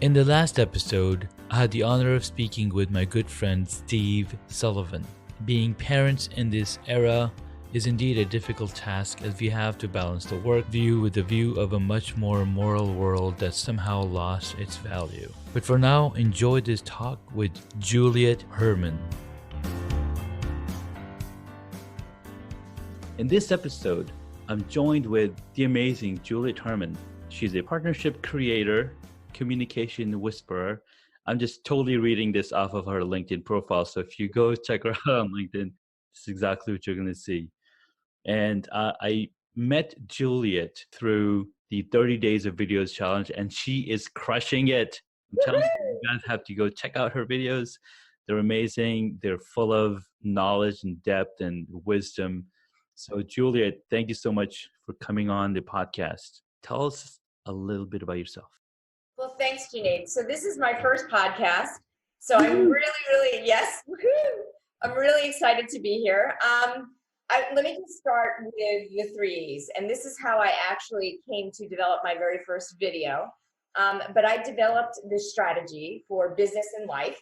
In the last episode, I had the honor of speaking with my good friend Steve Sullivan. Being parents in this era is indeed a difficult task, as we have to balance the work view with the view of a much more moral world that somehow lost its value. But for now, enjoy this talk with Juliet Herman. In this episode, I'm joined with the amazing Juliet Herman. She's a partnership creator, communication whisperer. I'm just totally reading this off of her LinkedIn profile. So if you go check her out on LinkedIn, this is exactly what you're going to see. And I met Juliet through the 30 Days of Videos challenge, and she is crushing it. I'm telling you, you guys have to go check out her videos. They're amazing. They're full of knowledge and depth and wisdom. So Juliet, thank you so much for coming on the podcast. Tell us a little bit about yourself. Well, thanks, Junaid. So this is my first podcast. So I'm really, yes, I'm really excited to be here. Let me just start with the 3Es. And this is how I actually came to develop my very first video. But I developed this strategy for business and life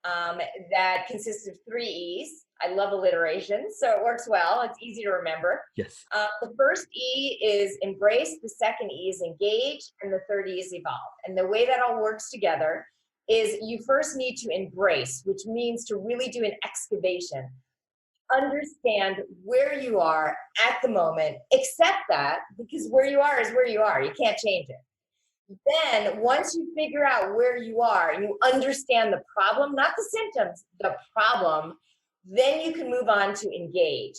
that consists of 3Es. I love alliteration, so it works well. It's easy to remember. Yes. The first E is embrace, the second E is engage, and the third E is evolve. And the way that all works together is you first need to embrace, which means to really do an excavation. Understand where you are at the moment, accept that, because where you are is where you are. You can't change it. Then once you figure out where you are and you understand the problem, not the symptoms, the problem, then you can move on to engage.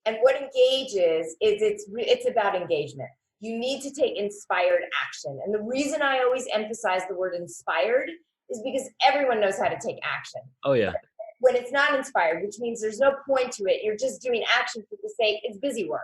And what engage is it's about engagement. You need to take inspired action. And the reason I always emphasize the word inspired is because everyone knows how to take action. Oh, yeah. When it's not inspired, which means there's no point to it, you're just doing action for the sake, it's busy work.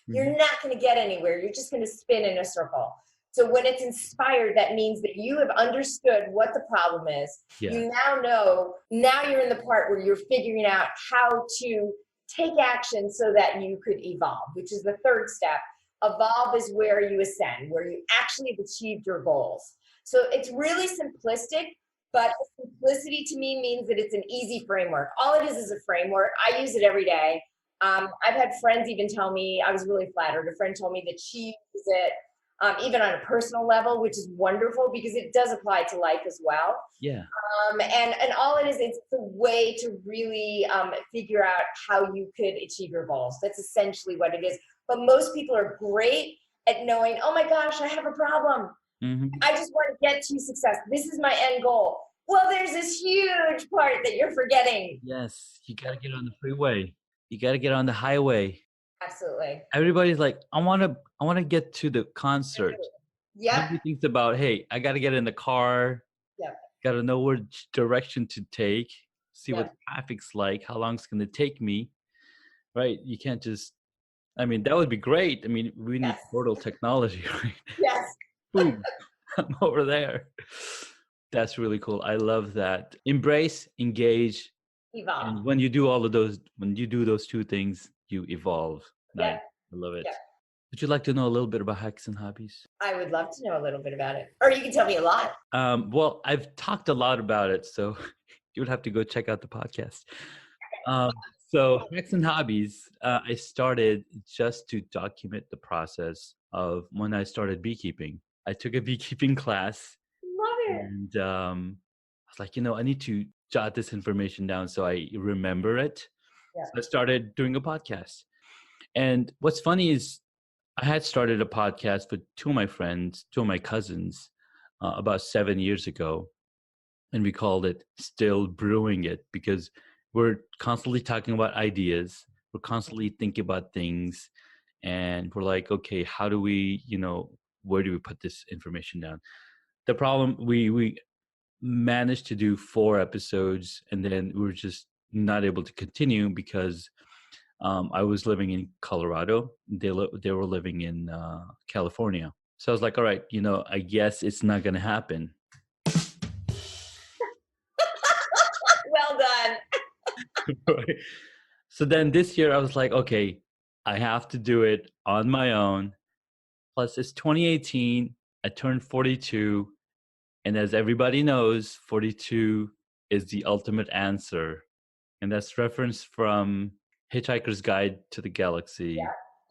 Mm-hmm. You're not going to get anywhere. You're just going to spin in a circle. So when it's inspired, that means that you have understood what the problem is. Yeah. You now know, now you're in the part where you're figuring out how to take action so that you could evolve, which is the third step. Evolve is where you ascend, where you actually have achieved your goals. So it's really simplistic, but simplicity to me means that it's an easy framework. All it is a framework. I use it every day. I've had friends even tell me, I was really flattered. A friend told me that she uses it even on a personal level, which is wonderful because it does apply to life as well. Yeah. And all it is, it's a way to really figure out how you could achieve your goals. That's essentially what it is. But most people are great at knowing, oh my gosh, I have a problem. Mm-hmm. I just want to get to success. This is my end goal. Well, there's this huge part that you're forgetting. Yes, you got to get on the freeway. You got to get on the highway. Absolutely. Everybody's like, I want to get to the concert. Yeah. Everything's about, hey, I got to get in the car. Yeah. Got to know which direction to take, see what traffic's like, how long it's going to take me. Right? You can't just, I mean, that would be great. I mean, we need portal technology, right? Yes. Boom, I'm over there. That's really cool. I love that. Embrace, engage, evolve. And when you do all of those, when you do those two things, you evolve. Yeah. I love it. Yeah. Would you like to know a little bit about hacks and hobbies? I would love to know a little bit about it. Or you can tell me a lot. Well, I've talked a lot about it, so you would have to go check out the podcast. So hacks and hobbies, I started just to document the process of when I started beekeeping. I took a beekeeping class. Love it. And I was like, I need to jot this information down so I remember it. Yeah. So I started doing a podcast. And what's funny is I had started a podcast with two of my friends, two of my cousins, about 7 years ago. And we called it Still Brewing It because we're constantly talking about ideas. We're constantly thinking about things. And we're like, okay, how do we, where do we put this information down? The problem, we managed to do 4 episodes and then we were just not able to continue because I was living in Colorado. They were living in California. So I was like, all right, I guess it's not going to happen. Well done. Right. So then this year I was like, okay, I have to do it on my own. Plus it's 2018. I turned 42. And as everybody knows, 42 is the ultimate answer. And that's referenced from Hitchhiker's Guide to the Galaxy.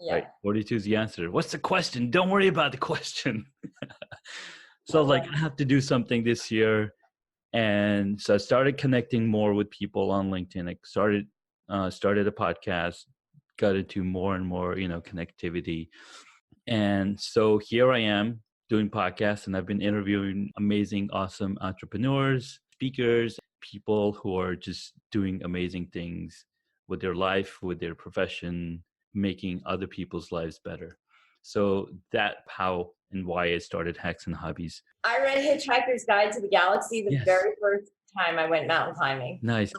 Yeah. Right. 42 is the answer. What's the question? Don't worry about the question. So like, I have to do something this year. And so I started connecting more with people on LinkedIn. I started a podcast, got into more and more, connectivity. And so here I am doing podcasts, and I've been interviewing amazing, awesome entrepreneurs, speakers, people who are just doing amazing things with their life, with their profession, making other people's lives better. So that's how and why I started Hacks and Hobbies. I read Hitchhiker's Guide to the Galaxy the very first time I went mountain climbing. Nice.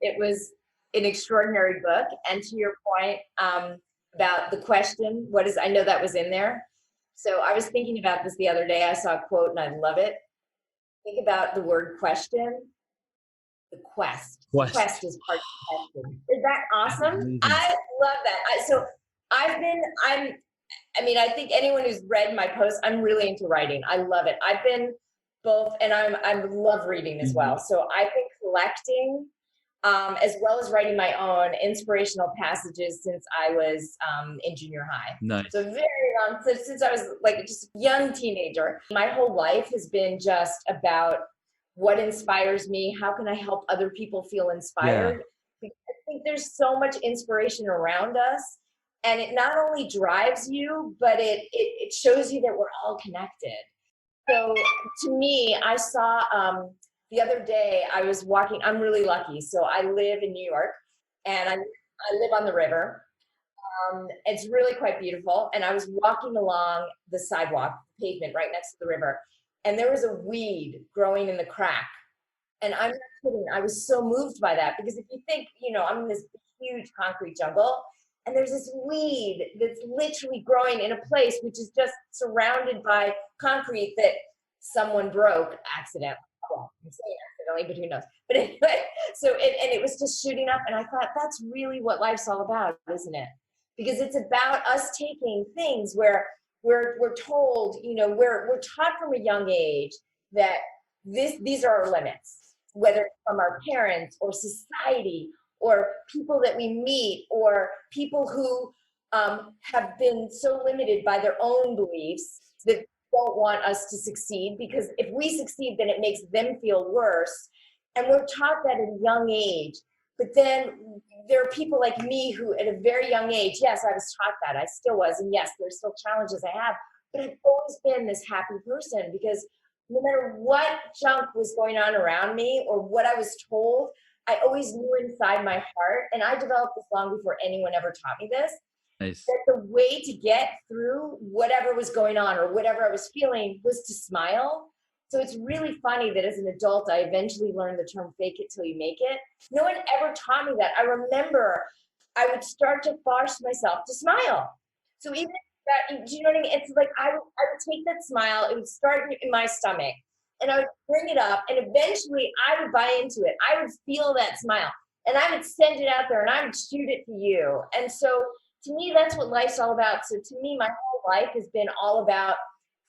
It was an extraordinary book. And to your point about the question, I know that was in there. So I was thinking about this the other day. I saw a quote and I love it. Think about the word question. The quest. The quest is part of the question. Is that awesome? I love that. I think anyone who's read my posts, I'm really into writing. I love it. I've been both, and I love reading as well. So I've been collecting as well as writing my own inspirational passages since I was in junior high. Nice. So very long, since I was like just a young teenager. My whole life has been just about what inspires me. How can I help other people feel inspired? Yeah. I think there's so much inspiration around us. And it not only drives you, but it shows you that we're all connected. So to me, I saw the other day, I was walking, I'm really lucky. So I live in New York and I live on the river. It's really quite beautiful. And I was walking along the sidewalk, pavement right next to the river. And there was a weed growing in the crack. And I'm not kidding, I was so moved by that because if you think, I'm in this huge concrete jungle, and there's this weed that's literally growing in a place which is just surrounded by concrete that someone broke accidentally. Well, I'm saying accidentally, but who knows? But anyway, and it was just shooting up, and I thought that's really what life's all about, isn't it? Because it's about us taking things where we're told, we're taught from a young age that these are our limits, whether it's from our parents or society, or people that we meet, or people who have been so limited by their own beliefs that don't want us to succeed, because if we succeed, then it makes them feel worse. And we're taught that at a young age. But then there are people like me who at a very young age, yes, I was taught that, I still was, and yes, there's still challenges I have, but I've always been this happy person because no matter what junk was going on around me or what I was told, I always knew inside my heart, and I developed this long before anyone ever taught me this, that the way to get through whatever was going on or whatever I was feeling was to smile. So it's really funny that as an adult, I eventually learned the term fake it till you make it. No one ever taught me that. I remember I would start to force myself to smile. So even that, do you know what I mean? It's like I would take that smile, it would start in my stomach, and I would bring it up, and eventually I would buy into it. I would feel that smile, and I would send it out there, and I would shoot it to you. And so to me, that's what life's all about. So to me, my whole life has been all about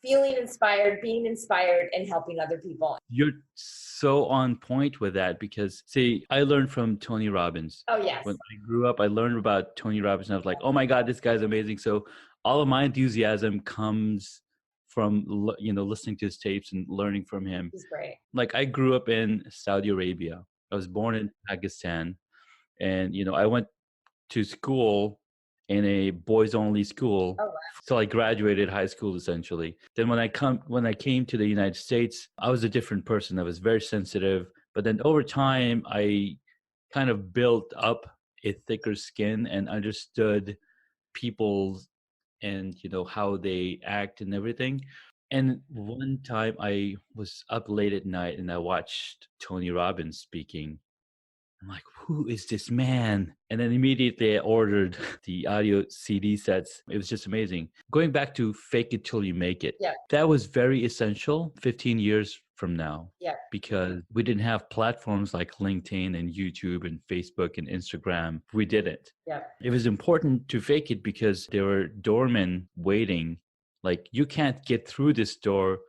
feeling inspired, being inspired, and helping other people. You're so on point with that because, see, I learned from Tony Robbins. Oh, yes. When I grew up, I learned about Tony Robbins, and I was like, oh my God, this guy's amazing. So all of my enthusiasm comes from, listening to his tapes and learning from him. He's great. Like, I grew up in Saudi Arabia. I was born in Pakistan. And, I went to school in a boys-only school. Oh, wow. So I graduated high school essentially. Then when I came to the United States, I was a different person. I was very sensitive. But then over time, I kind of built up a thicker skin and understood people and how they act and everything. And one time I was up late at night and I watched Tony Robbins speaking. I'm like, who is this man? And then immediately I ordered the audio CD sets. It was just amazing. Going back to fake it till you make it. Yeah. That was very essential 15 years from now. Yeah. Because we didn't have platforms like LinkedIn and YouTube and Facebook and Instagram. We didn't. Yeah. It was important to fake it because there were doormen waiting. Like, you can't get through this door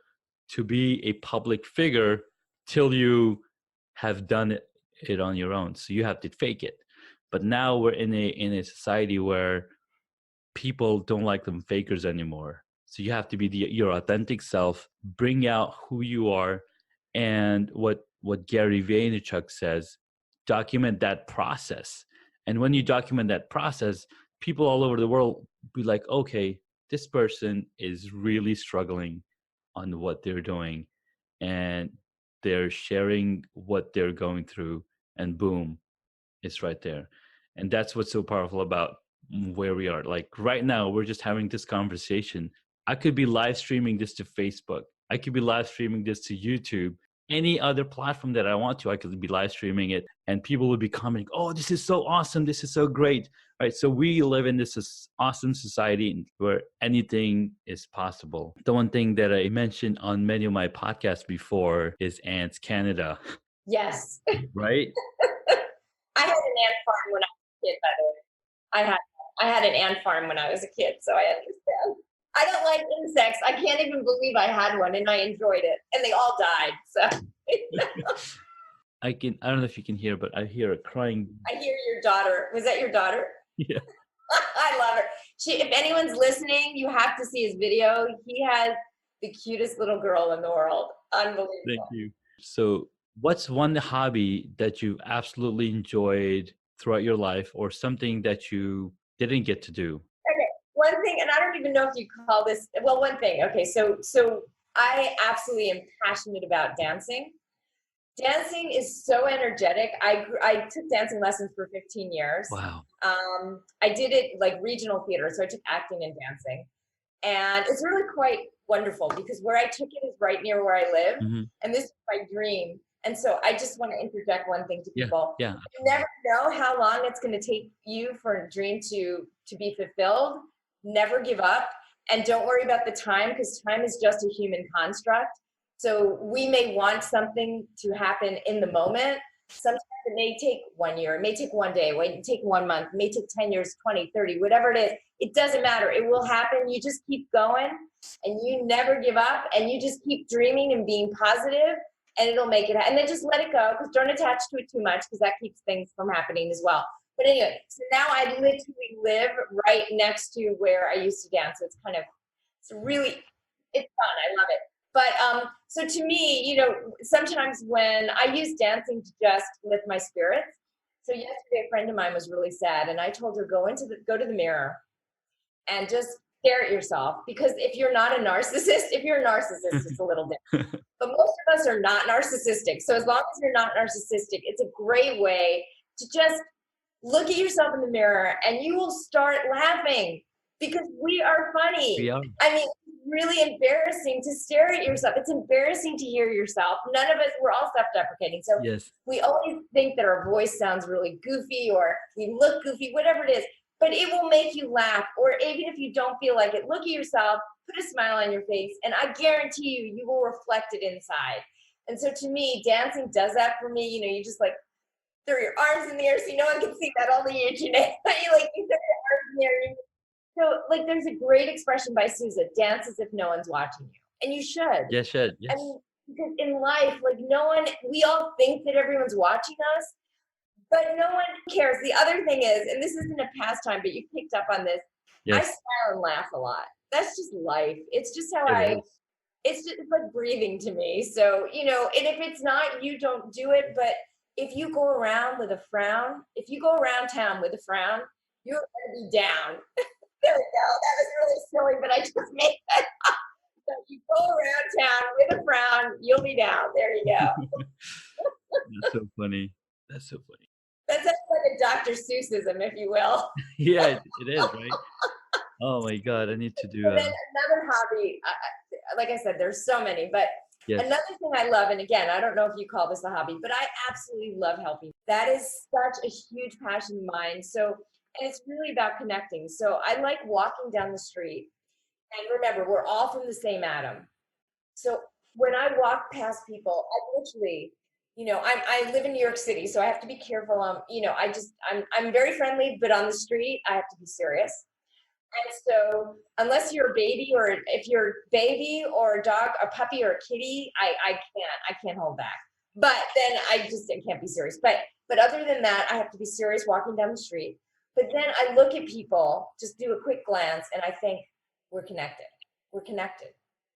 to be a public figure till you have done it on your own. So you have to fake it. But now we're in a society where people don't like them fakers anymore. So you have to be your authentic self, bring out who you are, and what Gary Vaynerchuk says, document that process. And when you document that process, people all over the world be like, okay, this person is really struggling on what they're doing, and they're sharing what they're going through, and boom, it's right there. And that's what's so powerful about where we are. Like right now, we're just having this conversation. I could be live streaming this to Facebook. I could be live streaming this to YouTube. Any other platform that I want to, I could be live streaming it, and people would be commenting, "Oh, this is so awesome! This is so great!" Right? So we live in this awesome society where anything is possible. The one thing that I mentioned on many of my podcasts before is Ants Canada. Yes. Right? I had an ant farm when I was a kid, by the way. I had an ant farm when I was a kid, so I understand. I don't like insects. I can't even believe I had one, and I enjoyed it, and they all died. So I don't know if you can hear, but I hear a crying. I hear your daughter. Was that your daughter? Yeah. I love her. If anyone's listening, you have to see his video. He has the cutest little girl in the world. Unbelievable. Thank you. So, what's one hobby that you've absolutely enjoyed throughout your life, or something that you didn't get to do? Okay, one thing, and I don't even know if you call this, well, one thing. Okay, so I absolutely am passionate about dancing. Dancing is so energetic. I took dancing lessons for 15 years. Wow. I did it like regional theater, so I took acting and dancing. And it's really quite wonderful because where I took it is right near where I live. Mm-hmm. And this is my dream. And so I just want to interject one thing to people. Yeah. You never know how long it's going to take you for a dream to be fulfilled. Never give up. And don't worry about the time, because time is just a human construct. So we may want something to happen in the moment. Sometimes it may take 1 year, it may take 1 day, it may take 1 month, it may take 10 years, 20, 30, whatever it is. It doesn't matter. It will happen. You just keep going, and you never give up, and you just keep dreaming and being positive, and it'll make it. And then just let it go, because don't attach to it too much, because that keeps things from happening as well. But anyway, so now I literally live right next to where I used to dance. So it's kind of, it's fun. I love it. But so to me, you know, sometimes when I use dancing to just lift my spirits. So yesterday, a friend of mine was really sad, and I told her, go to the mirror and just stare at yourself. Because if you're not a narcissist, if you're a narcissist, it's a little different. But most of us are not narcissistic. So as long as you're not narcissistic, it's a great way to just look at yourself in the mirror, and you will start laughing, because we are funny. We are. I mean, really embarrassing to stare at yourself. It's embarrassing to hear yourself. None of us, we're all self-deprecating. So yes, we always think that our voice sounds really goofy, or we look goofy, whatever it is, but it will make you laugh. Or even if you don't feel like it, look at yourself, put a smile on your face, and I guarantee you, you will reflect it inside. And so to me, dancing does that for me. You know, you just like throw your arms in the air so no one can see that, only you, Juliet. You throw your arms in the air. So, like, there's a great expression by Sousa: dance as if no one's watching you. And you should. Yes, should. Yes. I mean, because in life, like, we all think that everyone's watching us, but no one cares. The other thing is, and this isn't a pastime, but you picked up on this, yes. I smile and laugh a lot. That's just life. It's just how it's like breathing to me. So, you know, and if it's not, you don't do it. But if you go around with a frown, if you go around town with a frown, you're going to be down. There we go. That was really silly, but I just made that up. So if you go around town with a frown, you'll be down. There you go. That's so funny. That's so funny. That's like a Dr. Seussism, if you will. Yeah, it is, right? Oh my God, I need to do then another hobby. Like I said, there's so many, but yes. Another thing I love, and again, I don't know if you call this a hobby, but I absolutely love helping. That is such a huge passion of mine. So, and it's really about connecting. So I like walking down the street, and remember, we're all from the same atom. So when I walk past people, I literally, you know, I live in New York City, so I have to be careful. You know, I'm very friendly, but on the street, I have to be serious. And so unless you're a baby, or if you're a baby or a dog, a puppy or a kitty, I can't hold back. But then I can't be serious. But other than that, I have to be serious walking down the street. But then I look at people, just do a quick glance, and I think we're connected. We're connected.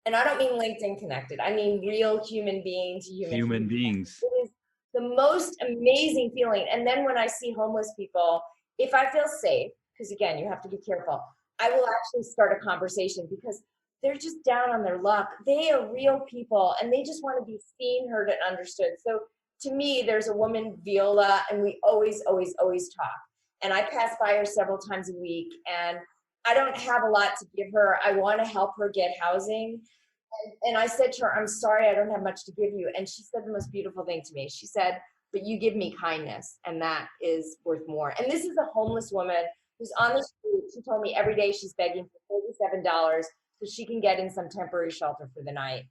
And I don't mean LinkedIn connected. I mean real human being to Human beings. It is the most amazing feeling. And then when I see homeless people, if I feel safe, because again, you have to be careful, I will actually start a conversation because they're just down on their luck. They are real people and they just want to be seen, heard, and understood. So to me, there's a woman, Viola, and we always, always, always talk. And I pass by her several times a week, and I don't have a lot to give her. I want to help her get housing. And I said to her, I'm sorry, I don't have much to give you. And she said the most beautiful thing to me. She said, but you give me kindness, and that is worth more. And this is a homeless woman who's on the street. She told me every day she's begging for $37 so she can get in some temporary shelter for the night.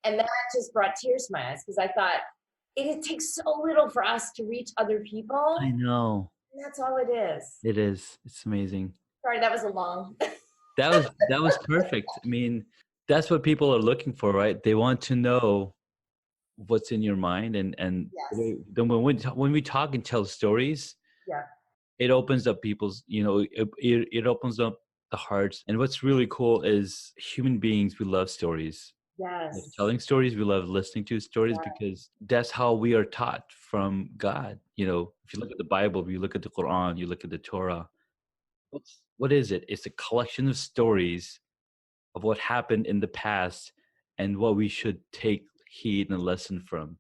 And that just brought tears to my eyes because I thought, it takes so little for us to reach other people. I know. And that's all it is. It is. It's amazing. Sorry, that was a long. That was perfect. I mean, that's what people are looking for, right? They want to know what's in your mind, and Yes. then when we talk and tell stories, Yeah. it opens up people's, it opens up the hearts. And what's really cool is human beings, we love stories. Yes. We love telling stories, we love listening to stories, because that's how we are taught from God. If you look at the Bible, if you look at the Quran, you look at the Torah, what is it? It's a collection of stories of what happened in the past and what we should take heed and a lesson from.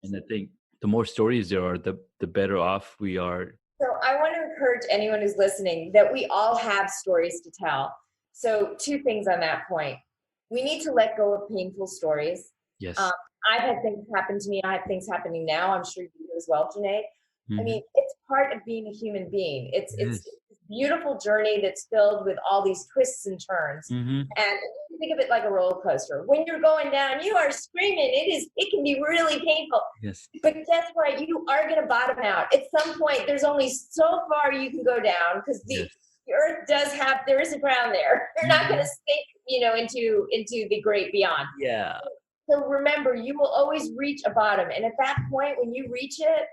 And I think the more stories there are, the better off we are. So I want to encourage anyone who's listening that we all have stories to tell. So 2 things on that point. We need to let go of painful stories. Yes. I've had things happen to me. I have things happening now. I'm sure you do as well, Junaid. Mm-hmm. I mean, it's part of being a human being. It's a beautiful journey that's filled with all these twists and turns. Mm-hmm. And think of it like a roller coaster. When you're going down, you are screaming. It can be really painful. Yes. But guess what? You are going to bottom out. At some point, there's only so far you can go down because the earth there is a ground there. You're not going to sink, into the great beyond. Yeah. So remember, you will always reach a bottom. And at that point, when you reach it,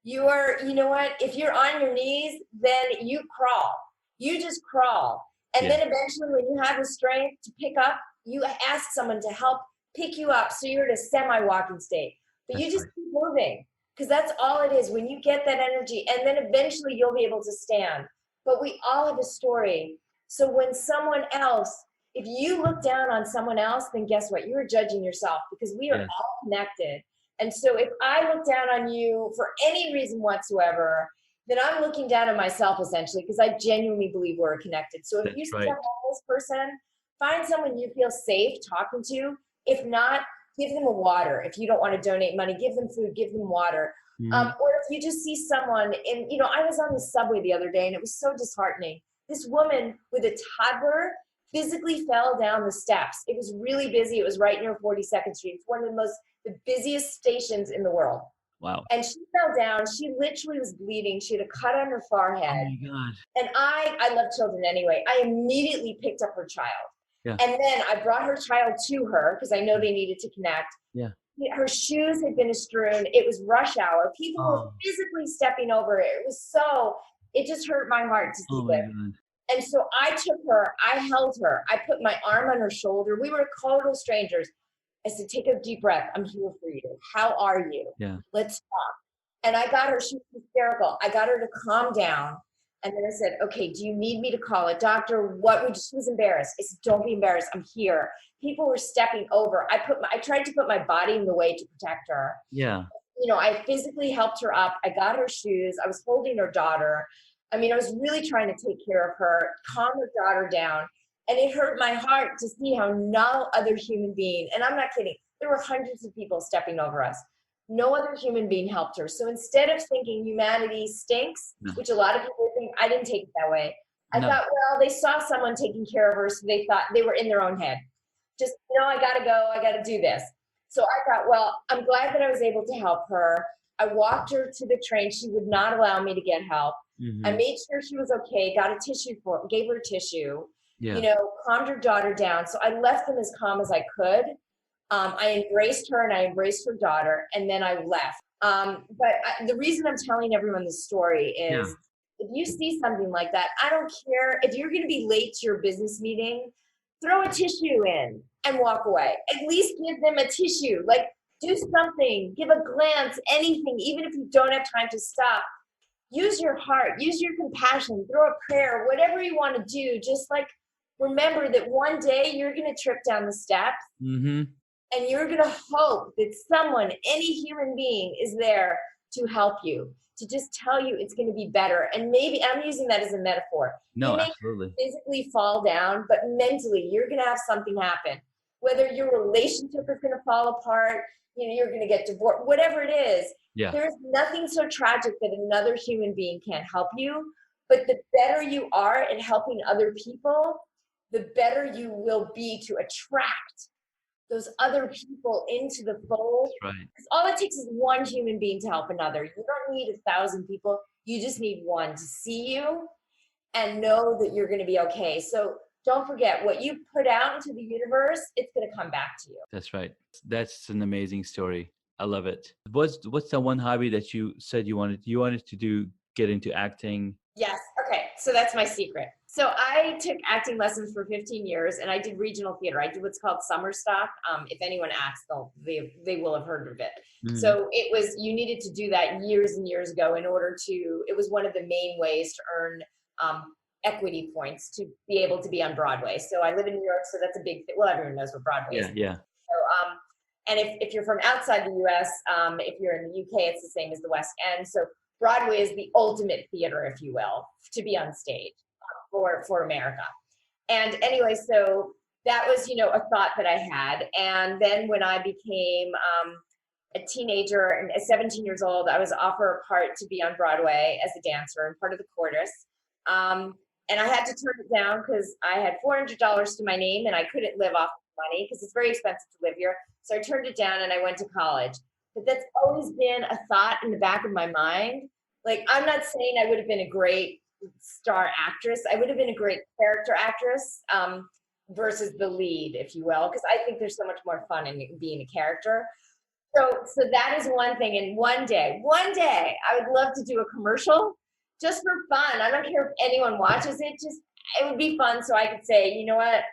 if you're on your knees, then you crawl. You just crawl. And then eventually when you have the strength to pick up, you ask someone to help pick you up so you're in a semi-walking state. But you just keep moving because that's all it is. When you get that energy, and then eventually you'll be able to stand. But we all have a story. So when someone else, if you look down on someone else, then guess what? You're judging yourself because we are all connected. And so if I look down on you for any reason whatsoever, then I'm looking down on myself essentially because I genuinely believe we're connected. So if you see a homeless person, find someone you feel safe talking to. If not, give them a water. If you don't want to donate money, give them food, give them water. Or if you just see someone I was on the subway the other day and it was so disheartening. This woman with a toddler physically fell down the steps. It was really busy. It was right near 42nd Street. It's one of the busiest stations in the world. Wow. And she fell down. She literally was bleeding. She had a cut on her forehead. Oh my God. And I love children anyway. I immediately picked up her child. Yeah. And then I brought her child to her because I know they needed to connect. Yeah. Her shoes had been strewn. It was rush hour. People were physically stepping over it. It just hurt my heart to see this. And so I took her, I held her, I put my arm on her shoulder. We were total strangers. I said, take a deep breath. I'm here for you. How are you? Yeah. Let's talk. And I got her, she was hysterical. I got her to calm down. And then I said, okay, do you need me to call a doctor? She was embarrassed. I said, don't be embarrassed. I'm here. People were stepping over. I tried to put my body in the way to protect her. Yeah. I physically helped her up. I got her shoes. I was holding her daughter. I was really trying to take care of her, calm her daughter down. And it hurt my heart to see how no other human being, and I'm not kidding, there were hundreds of people stepping over us. No other human being helped her. So instead of thinking humanity stinks, which a lot of people think, I didn't take it that way. I thought, well, they saw someone taking care of her, so they thought they were in their own head. Just, I got to go, I got to do this. So I thought, well, I'm glad that I was able to help her. I walked her to the train. She would not allow me to get help. I made sure she was okay, got a tissue gave her a tissue, calmed her daughter down. So I left them as calm as I could. I embraced her and I embraced her daughter, and then I left. The reason I'm telling everyone this story is if you see something like that, I don't care if you're going to be late to your business meeting, throw a tissue in and walk away. At least give them a tissue. Like, do something, give a glance, anything, even if you don't have time to stop. Use your heart, use your compassion, throw a prayer, whatever you want to do. Just like remember that one day you're going to trip down the steps. And you're going to hope that someone, any human being, is there to help you, to just tell you it's going to be better. And maybe I'm using that as a metaphor. No, you may absolutely. physically fall down, but mentally you're going to have something happen. Whether your relationship is going to fall apart, you're going to get divorced, whatever it is. There's nothing so tragic that another human being can't help you. But the better you are at helping other people, the better you will be to attract those other people into the fold. That's right. Because all it takes is one human being to help another. You don't need 1,000 people. You just need one to see you and know that you're going to be okay. So don't forget, what you put out into the universe, it's going to come back to you. That's right. That's an amazing story. I love it. What's the one hobby that you said you wanted to get into acting? Yes. Okay. So that's my secret. So I took acting lessons for 15 years and I did regional theater. I did what's called summer stock. If anyone asks, they will have heard of it. So you needed to do that years and years ago it was one of the main ways to earn equity points to be able to be on Broadway. So I live in New York, so that's a big thing. Well, everyone knows what Broadway is. Yeah. So, and if you're from outside the US, if you're in the UK, it's the same as the West End. So Broadway is the ultimate theater, if you will, to be on stage for America. And anyway, so that was, a thought that I had. And then when I became a teenager and 17 years old, I was offered a part to be on Broadway as a dancer and part of the chorus. And I had to turn it down because I had $400 to my name and I couldn't live off the money because it's very expensive to live here. So I turned it down and I went to college. But that's always been a thought in the back of my mind. Like, I'm not saying I would have been a great star actress. I would have been a great character actress versus the lead, if you will, because I think there's so much more fun in being a character. So that is one thing. And one day, I would love to do a commercial just for fun. I don't care if anyone watches it. It would be fun so I could say, you know what,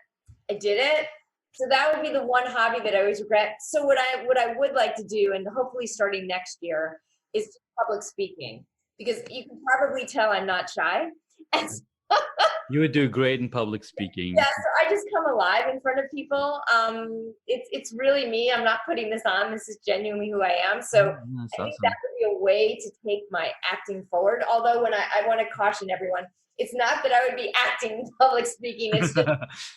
I did it. So that would be the one hobby that I always regret. So what I would like to do, and hopefully starting next year, is public speaking. Because you can probably tell I'm not shy. You would do great in public speaking. Yeah, so I just come alive in front of people. It's really me. I'm not putting this on. This is genuinely who I am. So I think that would be a way to take my acting forward. Although when I want to caution everyone, it's not that I would be acting in public speaking. It's just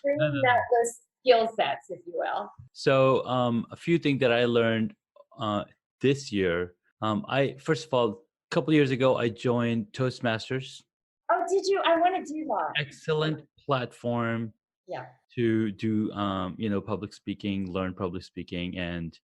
bringing out those skill sets, if you will. So a few things that I learned this year. First of all, a couple of years ago, I joined Toastmasters. Oh, did you? I want to do that. Excellent platform. Yeah. To do, public speaking, learn public speaking, and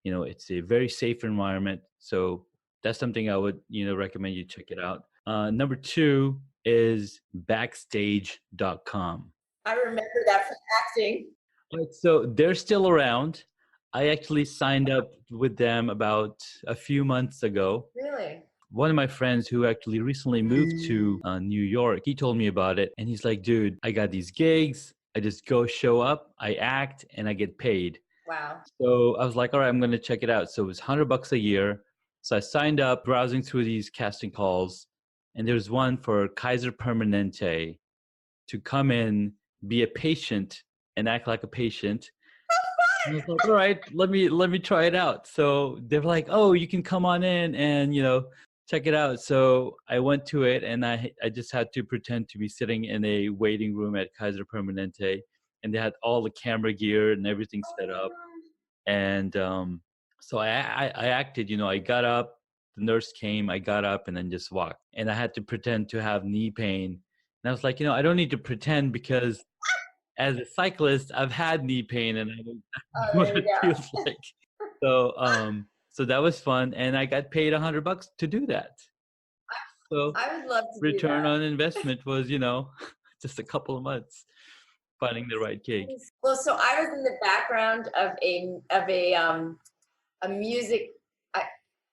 it's a very safe environment. So that's something I would recommend you check it out. Number 2 is backstage.com. I remember that from acting. Right, so they're still around. I actually signed up with them about a few months ago. Really? One of my friends who actually recently moved to New York, he told me about it. And he's like, dude, I got these gigs. I just show up, I act, and I get paid. Wow. So I was like, all right, I'm going to check it out. So it was $100 a year. So I signed up, browsing through these casting calls. And there was one for Kaiser Permanente to come in, be a patient, and act like a patient. And I was like, all right, let me try it out. So they're like, oh, you can come on in and, check it out. So I went to it and I just had to pretend to be sitting in a waiting room at Kaiser Permanente, and they had all the camera gear and everything set up. And so I acted, I got up, the nurse came, I got up and then just walked. And I had to pretend to have knee pain. And I was like, I don't need to pretend because as a cyclist, I've had knee pain and I know what it feels like. So that was fun. And I got paid $100 to do that. So I would love to return do that. on investment was, just a couple of months finding the right gig. Well, so I was in the background of a music.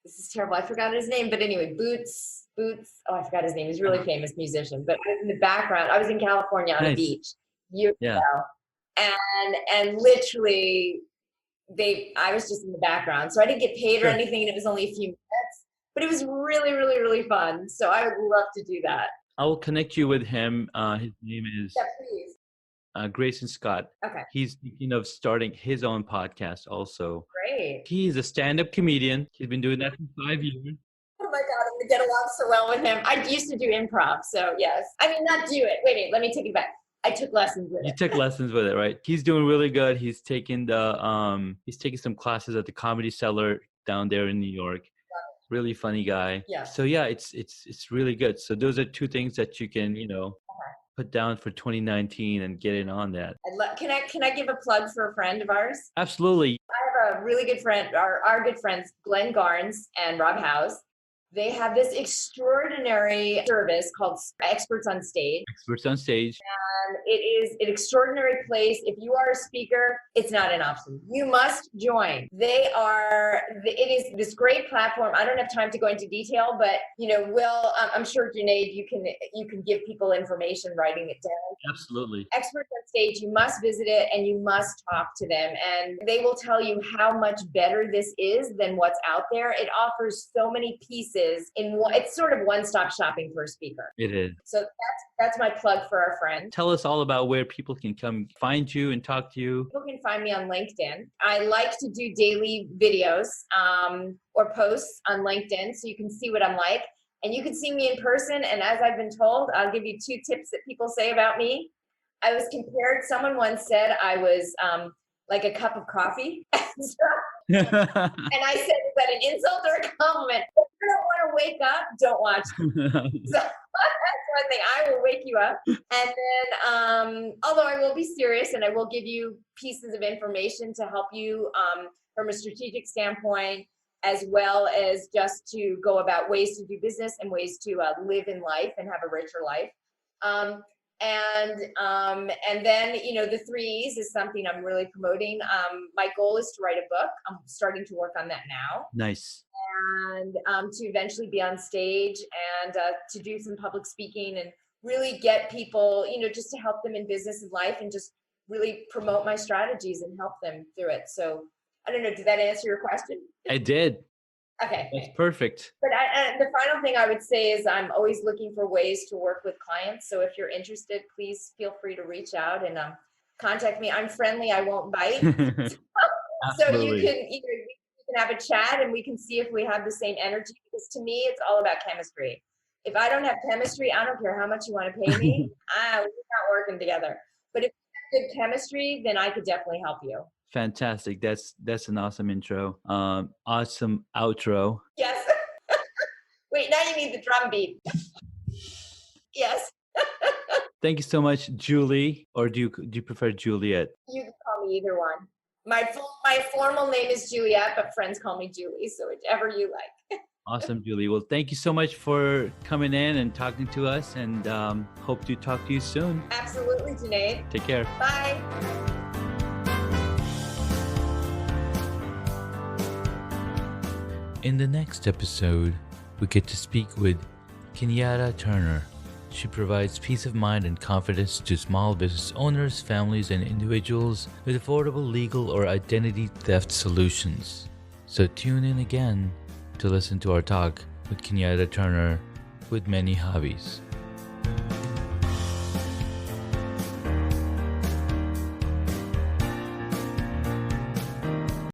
This is terrible. I forgot his name, but anyway, Boots. Oh, I forgot his name. He's a really famous musician. But I was in the background. I was in California on a beach years ago, and literally, I was just in the background, so I didn't get paid or anything, and it was only a few minutes. But it was really, really, really fun. So I would love to do that. I will connect you with him. His name is please. Grayson Scott. Okay. He's thinking of starting his own podcast also. Great. He's a stand-up comedian. He's been doing that for 5 years. Oh my God, I'm going to get along so well with him. I used to do improv, so yes. I mean, not do it. Wait, let me take it back. I took lessons with it. You took lessons with it, right? He's doing really good. He's taking some classes at the Comedy Cellar down there in New York. Really funny guy. Yeah. So yeah, it's really good. So those are two things that you can, put down for 2019 and get in on that. Can I give a plug for a friend of ours? Absolutely. I have a really good friend, our good friends, Glenn Garnes and Rob House. They have this extraordinary service called Experts on Stage. Experts on Stage. And it is an extraordinary place. If you are a speaker, it's not an option. You must join. It is this great platform. I don't have time to go into detail, but I'm sure Junaid, you can give people information writing it down. Absolutely. Experts on Stage, you must visit it and you must talk to them, and they will tell you how much better this is than what's out there. It offers so many pieces it's sort of one-stop shopping for a speaker. It is. So that's my plug for our friend. Tell us all about where people can come find you and talk to you. People can find me on LinkedIn. I like to do daily videos or posts on LinkedIn so you can see what I'm like. And you can see me in person. And as I've been told, I'll give you 2 tips that people say about me. I was compared, someone once said I was like a cup of coffee. And I said, is that an insult or a compliment? If you don't want to wake up, don't watch me. So that's one thing. I will wake you up. And then, although I will be serious and I will give you pieces of information to help you from a strategic standpoint, as well as just to go about ways to do business and ways to live in life and have a richer life. And then, the 3 E's is something I'm really promoting. My goal is to write a book. I'm starting to work on that now. Nice. And to eventually be on stage and to do some public speaking and really get people, just to help them in business and life and just really promote my strategies and help them through it. So I don't know, did that answer your question? It did. Okay. That's perfect. But the final thing I would say is I'm always looking for ways to work with clients. So if you're interested, please feel free to reach out and contact me. I'm friendly. I won't bite. So you can have a chat and we can see if we have the same energy, because to me, it's all about chemistry. If I don't have chemistry, I don't care how much you want to pay me. We're not working together. But if you have good chemistry, then I could definitely help you. Fantastic. That's an awesome intro. Awesome outro. Yes. Wait, now you need the drum beat. Yes. Thank you so much, Julie. Or do you prefer Juliet? You can call me either one. My formal name is Juliet, but friends call me Julie, so whichever you like. Awesome, Julie. Well, thank you so much for coming in and talking to us, and hope to talk to you soon. Absolutely, Junaid. Take care. Bye. In the next episode, we get to speak with Kenyatta Turner. She provides peace of mind and confidence to small business owners, families, and individuals with affordable legal or identity theft solutions. So tune in again to listen to our talk with Kenyatta Turner with many hobbies.